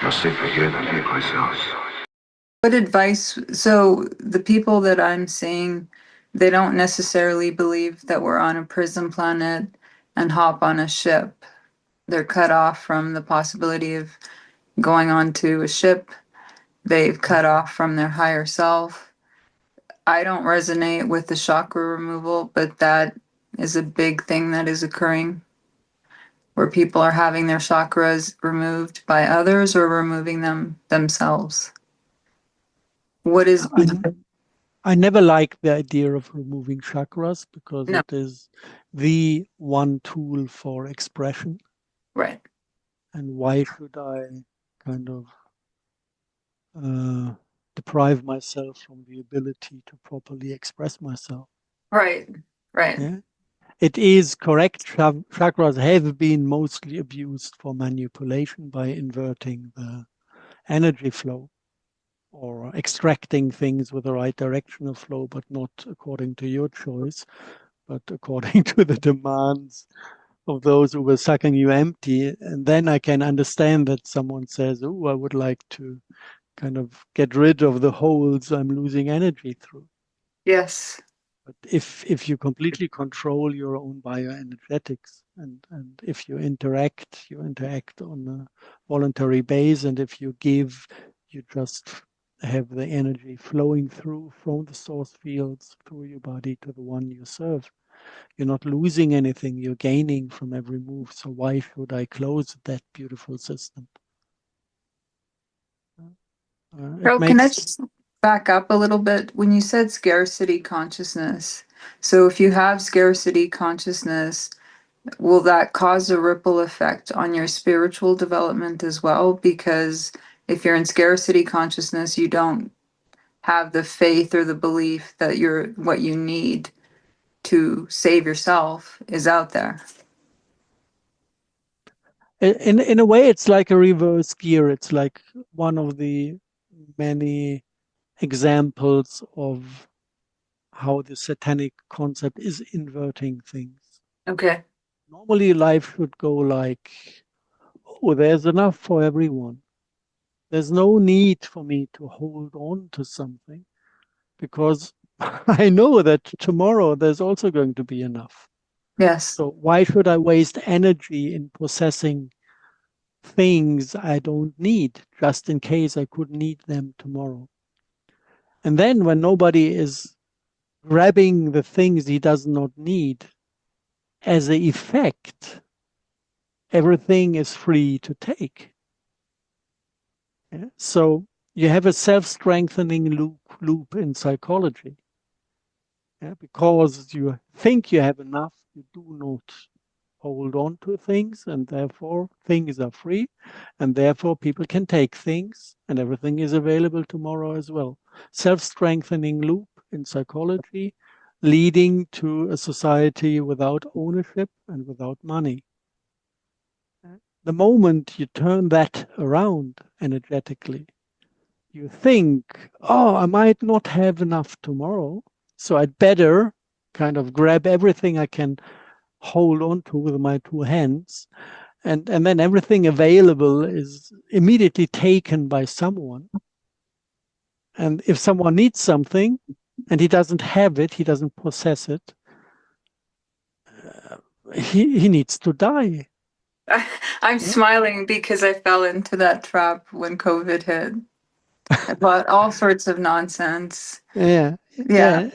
Just if I hear them, hear myself. What advice? So the people that I'm seeing, they don't necessarily believe that we're on a prison planet and hop on a ship. They're cut off from the possibility of going onto a ship. They've cut off from their higher self. I don't resonate with the chakra removal, but that is a big thing that is occurring where people are having their chakras removed by others or removing them themselves. What is I never liked the idea of removing chakras because no, it is the one tool for expression. right. And why should I kind of deprive myself from the ability to properly express myself? Right, right. Yeah? It is correct. Chakras have been mostly abused for manipulation by inverting the energy flow or extracting things with the right direction of flow, but not according to your choice, but according to the demands of those who were sucking you empty. And then I can understand that someone says, oh, I would like to kind of get rid of the holes I'm losing energy through. Yes. But if you completely control your own bioenergetics and if you interact on a voluntary base, and if you give, you just have the energy flowing through from the source fields through your body to the one you serve. You're not losing anything, you're gaining from every move. So why should I close that beautiful system? Bro, can I just back up a little bit? When you said scarcity consciousness, so if you have scarcity consciousness, will that cause a ripple effect on your spiritual development as well? Because if you're in scarcity consciousness, you don't have the faith or the belief that you're what you need to save yourself is out there. In a way, it's like a reverse gear. It's like one of the many examples of how the satanic concept is inverting things. Okay. Normally, life should go like, oh, there's enough for everyone. There's no need for me to hold on to something because I know that tomorrow there's also going to be enough. Yes. So why should I waste energy in possessing things I don't need just in case I could need them tomorrow? And then when nobody is grabbing the things he does not need, as an effect, everything is free to take. Yeah? So you have a self-strengthening loop in psychology. Yeah? Because you think you have enough, you do not hold on to things, and therefore things are free, and therefore people can take things, and everything is available tomorrow as well. Self-strengthening loop in psychology, leading to a society without ownership and without money. The moment you turn that around energetically, you think, oh, I might not have enough tomorrow, so I'd better kind of grab everything I can hold on to with my two hands. And then everything available is immediately taken by someone. And if someone needs something and he doesn't have it, he doesn't possess it, he needs to die. I'm smiling because I fell into that trap when COVID hit. I bought all sorts of nonsense. Yeah. Yeah.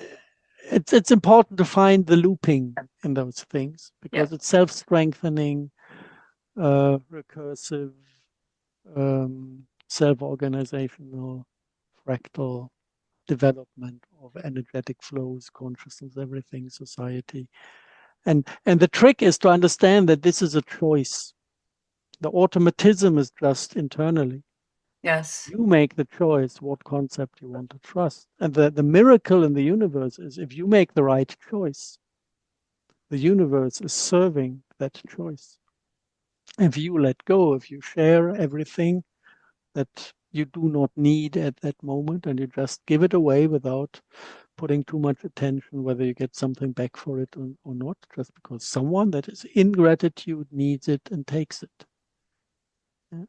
It's important to find the looping in those things because Yeah. it's self-strengthening, recursive, self-organizational, fractal development of energetic flows, consciousness, everything, society. And the trick is to understand that this is a choice. The automatism is just internally. Yes. You make the choice what concept you want to trust. And the miracle in the universe is if you make the right choice, the universe is serving that choice. If you let go, if you share everything that you do not need at that moment and you just give it away without putting too much attention whether you get something back for it or not, just because someone that is in gratitude needs it and takes it. Yeah.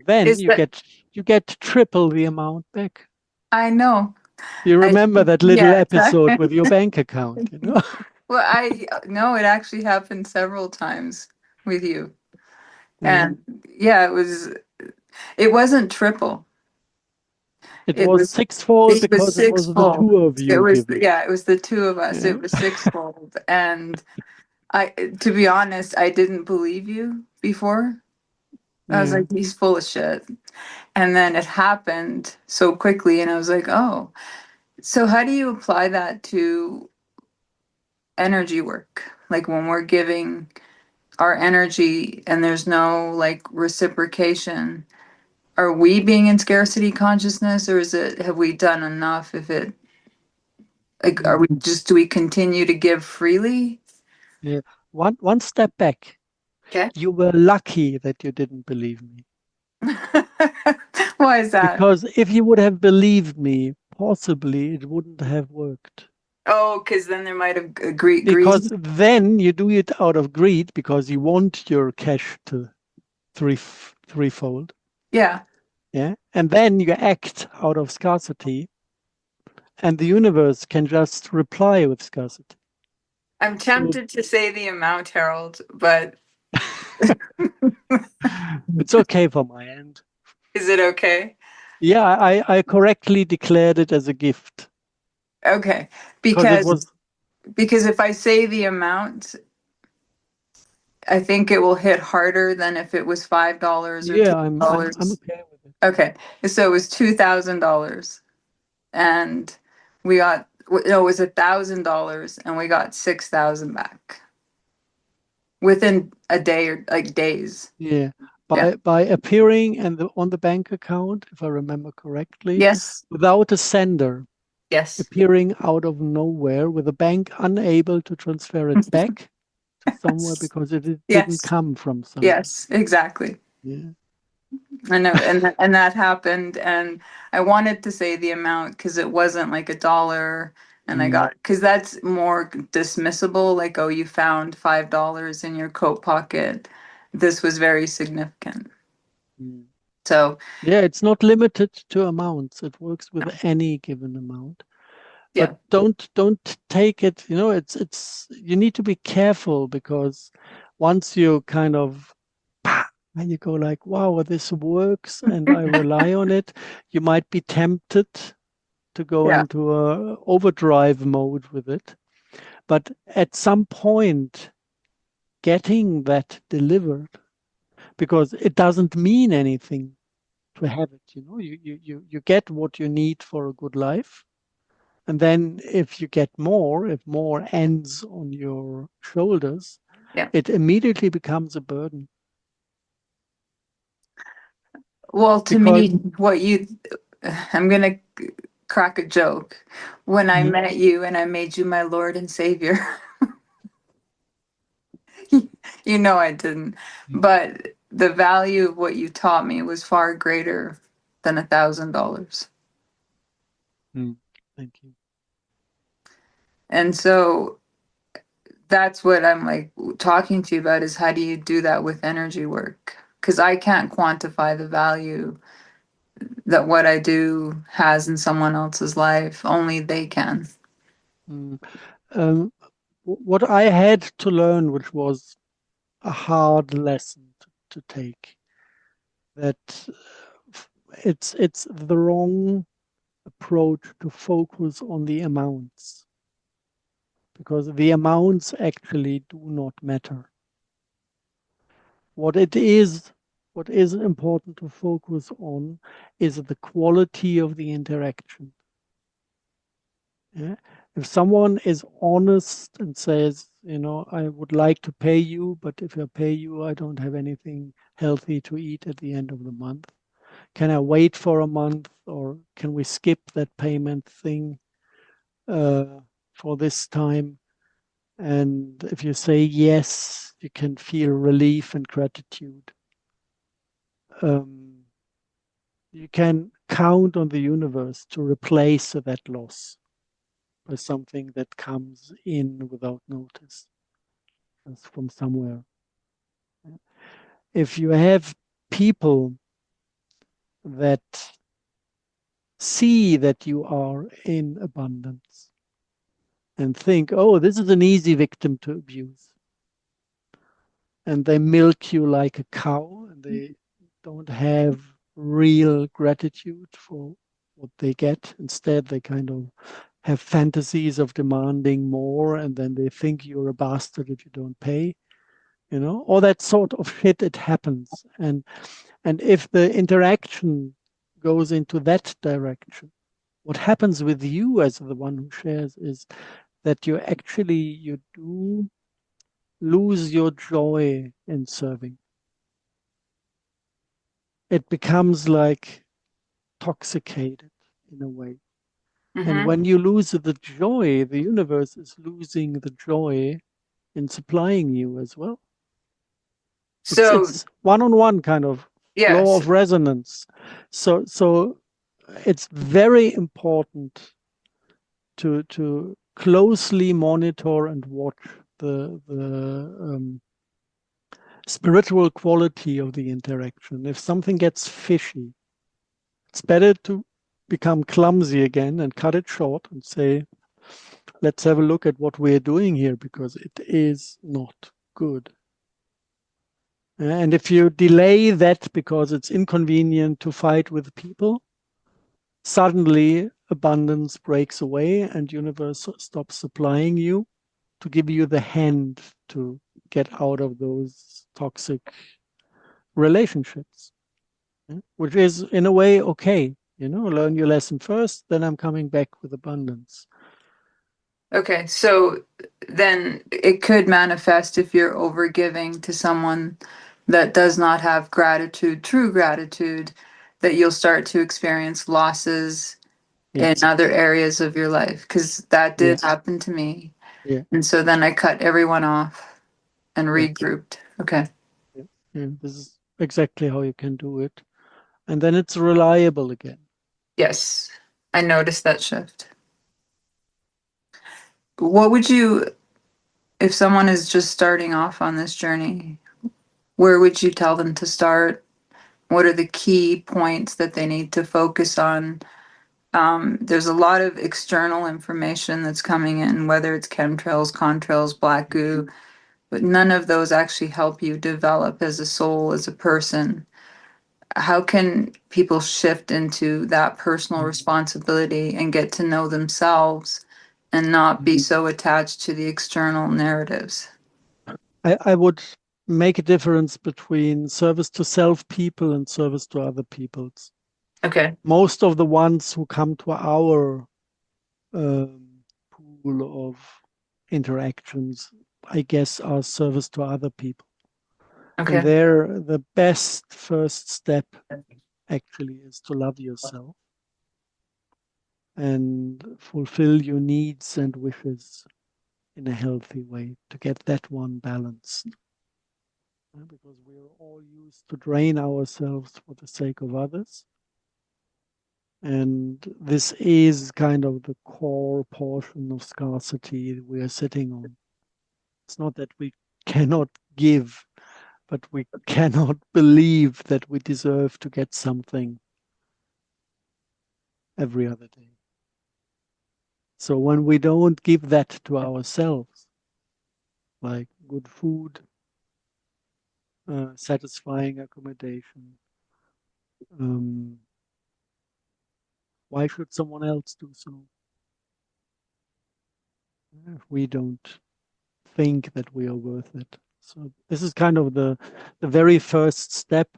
Then Is that you get triple the amount back. I know. You remember that little Yeah, episode exactly. with your bank account, you know? Well, I no, it actually happened several times with you. Yeah. And yeah, it wasn't triple. It It was was sixfold it was because it was the sixfold. two of It you was giving. yeah, it was the two of us. Yeah. It was sixfold. And I to be honest, I didn't believe you before. I was Yeah. like, he's full of shit. And then it happened so quickly and I was like, oh. So how do you apply that to energy work? Like when we're giving our energy and there's no like reciprocation, are we being in scarcity consciousness, or is it, have we done enough? If it like, are we just, do we continue to give freely? Yeah. One step back. Okay. You were lucky that you didn't believe me. Why is that? Because if you would have believed me, possibly it wouldn't have worked. Oh, because then there might have greed. Because then you do it out of greed because you want your cash to threefold. Yeah. Yeah. And then you act out of scarcity, and the universe can just reply with scarcity. I'm So tempted to say the amount, Harold, but it's okay for my end. is it okay? Yeah, I correctly declared it as a gift Okay. because it was. Because if I say the amount, I think it will hit harder than if it was $5 or Yeah, I'm $2. okay with it. Okay, so it was $2,000, and we got no, it was $1,000, and we got 6,000 back within a day or like days. Yeah, Yeah. by appearing on the bank account, if I remember correctly, Yes. without a sender, Yes. appearing out of nowhere with a bank unable to transfer it back to somewhere because it didn't Yes. come from somewhere. Yes. Exactly. Yeah. I know, and that happened, and I wanted to say the amount because it wasn't like $1, and I got, because that's more dismissible. Like, oh, you found $5 in your coat pocket. This was very significant. Mm. So Yeah, it's not limited to amounts. It works with any given amount. yeah, But don't take it, you know, it's you need to be careful because once you kind of and you go like, wow, this works and I rely on it, you might be tempted to go yeah. into a overdrive mode with it. But at some point, getting that delivered, because it doesn't mean anything to have it, you know, you get what you need for a good life. And then if you get more, if more ends on your shoulders, Yeah. it immediately becomes a burden. Well, to Because me, I'm gonna crack a joke. When I met you and I made you my Lord and Savior, you know I didn't. But the value of what you taught me was far greater than $1,000. Thank you. And so that's what I'm like talking to you about, is how do you do that with energy work? Because I can't quantify the value that what I do has in someone else's life. Only they can. Mm. Um, what I had to learn, which was a hard lesson to take, that it's the wrong approach to focus on the amounts, because the amounts actually do not matter. What it is, what is important to focus on is the quality of the interaction. Yeah? If someone is honest and says, you know, I would like to pay you, but if I pay you, I don't have anything healthy to eat at the end of the month. Can I wait for a month, or can we skip that payment thing for this time? And if you say yes, you can feel relief and gratitude. Um, you can count on the universe to replace that loss. by something that comes in without notice, as from somewhere. If you have people that see that you are in abundance and think, oh, this is an easy victim to abuse, and they milk you like a cow, and they don't have real gratitude for what they get. Instead, they kind of have fantasies of demanding more, and then they think you're a bastard if you don't pay, all that sort of shit. It happens. And if the interaction goes into that direction, what happens with you as the one who shares is that you do lose your joy in serving. It becomes like toxicated in a way. And when you lose the joy, the universe is losing the joy in supplying you as well. So It's one-on-one kind of law yes. of resonance. So it's very important to closely monitor and watch the spiritual quality of the interaction. If something gets fishy, it's better to become clumsy again and cut it short and say, let's have a look at what we're doing here, because it is not good. And if you delay that because it's inconvenient to fight with people, suddenly abundance breaks away and universe stops supplying you to give you the hand to get out of those toxic relationships, which is in a way okay. Learn your lesson first, then I'm coming back with abundance. Okay, so then it could manifest if you're overgiving to someone that does not have gratitude, true gratitude, that you'll start to experience losses in other areas of your life, because that did happen to me. Yeah. And so then I cut everyone off and regrouped. Okay. Yeah, this is exactly how you can do it. And then it's reliable again. Yes, I noticed that shift. What would you, if someone is just starting off on this journey, where would you tell them to start? What are the key points that they need to focus on? There's a lot of external information that's coming in, whether it's chemtrails, contrails, black goo, but none of those actually help you develop as a soul, as a person. How can people shift into that personal responsibility and get to know themselves and not be so attached to the external narratives? I would make a difference between service to self people and service to other peoples. Okay. Most of the ones who come to our pool of interactions, I guess, are service to other people. And Okay. there, the best first step actually is to love yourself and fulfill your needs and wishes in a healthy way to get that one balanced. Because we're all used to drain ourselves for the sake of others. And this is kind of the core portion of scarcity we are sitting on. It's not that we cannot give, but we cannot believe that we deserve to get something every other day. So when we don't give that to ourselves, like good food, satisfying accommodation, why should someone else do so? If we don't think that we are worth it. So this is kind of the very first step.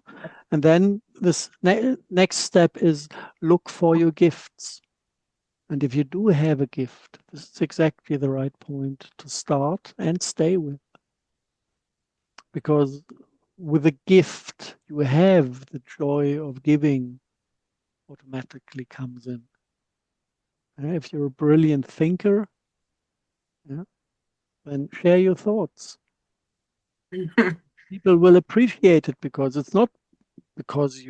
And then this next step is look for your gifts. And if you do have a gift, this is exactly the right point to start and stay with. Because with a gift, you have the joy of giving automatically comes in. If you're a brilliant thinker, then share your thoughts. People will appreciate it because it's not because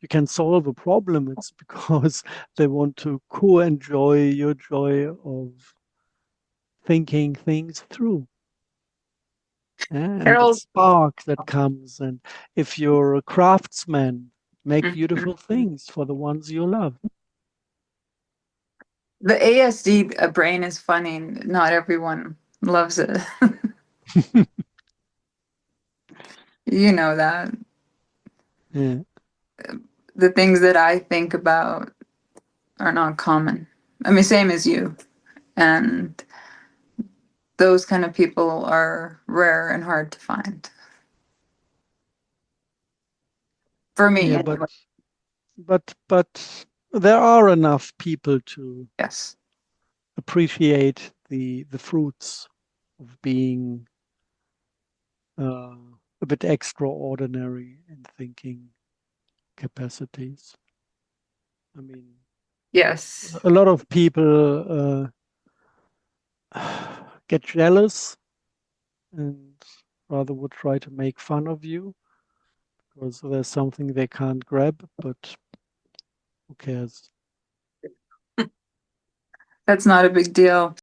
you can solve a problem, it's because they want to co-enjoy your joy of thinking things through. And the Harold, spark that comes. And if you're a craftsman, make mhm. beautiful things for the ones you love. The ASD brain is funny. Not everyone loves it. You know that. Yeah. The things that I think about are not common. I mean, same as you. And those kind of people are rare and hard to find. For me, Yeah, anyway. but there are enough people to Yes. appreciate the fruits of being a bit extraordinary in thinking capacities. I mean, Yes. a lot of people get jealous and rather would try to make fun of you because there's something they can't grab, but who cares? That's not a big deal.